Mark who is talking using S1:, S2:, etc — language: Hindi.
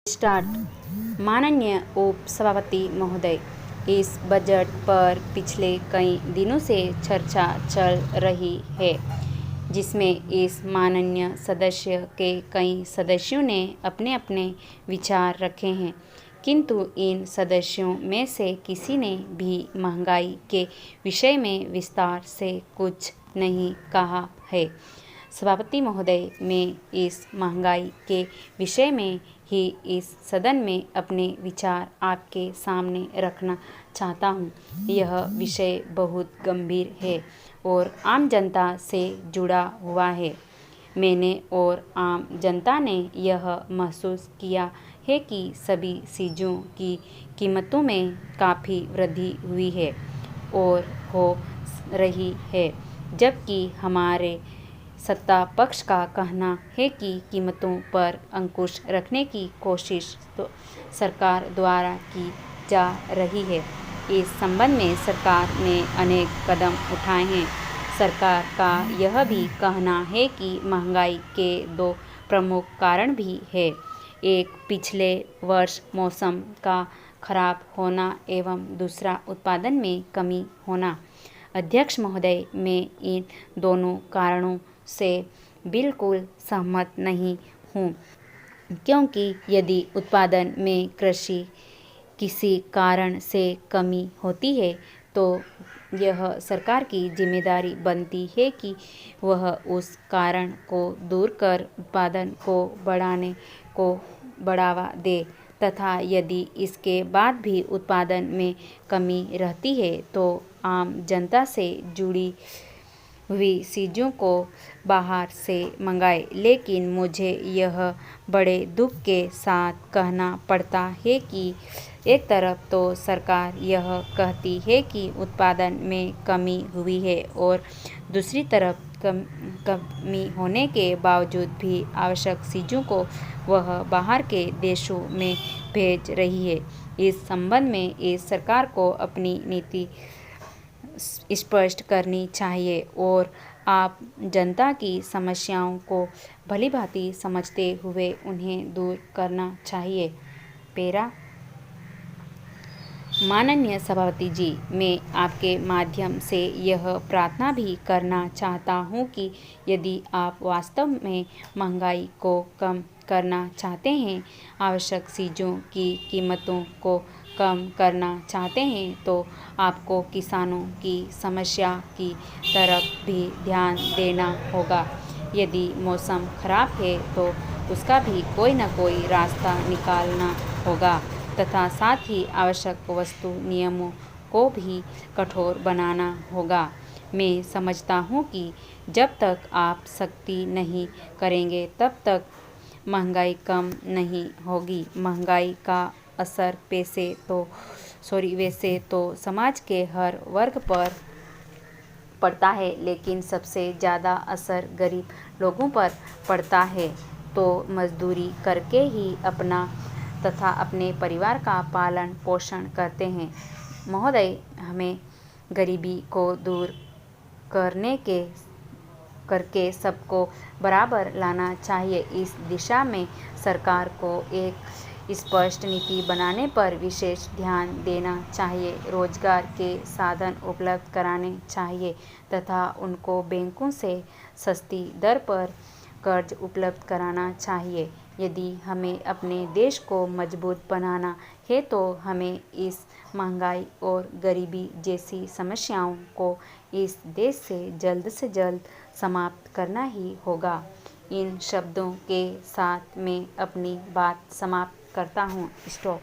S1: स्टार्ट। माननीय उप सभापति महोदय, इस बजट पर पिछले कई दिनों से चर्चा चल रही है, जिसमें इस माननीय सदस्य के कई सदस्यों ने अपने अपने विचार रखे हैं, किंतु इन सदस्यों में से किसी ने भी महंगाई के विषय में विस्तार से कुछ नहीं कहा है। सभापति महोदय, मैं इस महंगाई के विषय में ही इस सदन में अपने विचार आपके सामने रखना चाहता हूँ। यह विषय बहुत गंभीर है और आम जनता से जुड़ा हुआ है। मैंने और आम जनता ने यह महसूस किया है कि सभी चीज़ों की कीमतों में काफ़ी वृद्धि हुई है और हो रही है, जबकि हमारे सत्ता पक्ष का कहना है कि कीमतों पर अंकुश रखने की कोशिश तो सरकार द्वारा की जा रही है। इस संबंध में सरकार ने अनेक कदम उठाए हैं। सरकार का यह भी कहना है कि महंगाई के दो प्रमुख कारण भी है। एक पिछले वर्ष मौसम का खराब होना एवं दूसरा उत्पादन में कमी होना। अध्यक्ष महोदय, मैं इन दोनों कारणों से बिल्कुल सहमत नहीं हूँ, क्योंकि यदि उत्पादन में कृषि किसी कारण से कमी होती है तो यह सरकार की जिम्मेदारी बनती है कि वह उस कारण को दूर कर उत्पादन को बढ़ाने को बढ़ावा दे, तथा यदि इसके बाद भी उत्पादन में कमी रहती है तो आम जनता से जुड़ी हुई चीज़ों को बाहर से मंगाए। लेकिन मुझे यह बड़े दुख के साथ कहना पड़ता है कि एक तरफ तो सरकार यह कहती है कि उत्पादन में कमी हुई है और दूसरी तरफ कमी होने के बावजूद भी आवश्यक चीज़ों को वह बाहर के देशों में भेज रही है। इस संबंध में इस सरकार को अपनी नीति स्पष्ट करनी चाहिए और आप जनता की समस्याओं को भलीभांति समझते हुए उन्हें दूर करना चाहिए। पेरा। माननीय सभापति जी, मैं आपके माध्यम से यह प्रार्थना भी करना चाहता हूँ कि यदि आप वास्तव में महंगाई को कम करना चाहते हैं, आवश्यक चीज़ों की कीमतों को कम करना चाहते हैं, तो आपको किसानों की समस्या की तरफ भी ध्यान देना होगा। यदि मौसम खराब है तो उसका भी कोई न कोई रास्ता निकालना होगा, तथा साथ ही आवश्यक वस्तु नियमों को भी कठोर बनाना होगा। मैं समझता हूँ कि जब तक आप सख्ती नहीं करेंगे तब तक महंगाई कम नहीं होगी। महंगाई का असर वैसे तो समाज के हर वर्ग पर पड़ता है, लेकिन सबसे ज़्यादा असर गरीब लोगों पर पड़ता है, तो मजदूरी करके ही अपना तथा अपने परिवार का पालन पोषण करते हैं। महोदय, हमें गरीबी को दूर करके सबको बराबर लाना चाहिए। इस दिशा में सरकार को एक स्पष्ट नीति बनाने पर विशेष ध्यान देना चाहिए। रोजगार के साधन उपलब्ध कराने चाहिए तथा उनको बैंकों से सस्ती दर पर कर्ज उपलब्ध कराना चाहिए। यदि हमें अपने देश को मजबूत बनाना है तो हमें इस महंगाई और गरीबी जैसी समस्याओं को इस देश से जल्द समाप्त करना ही होगा। इन शब्दों के साथ मैं अपनी बात समाप्त करता हूँ। स्टॉप।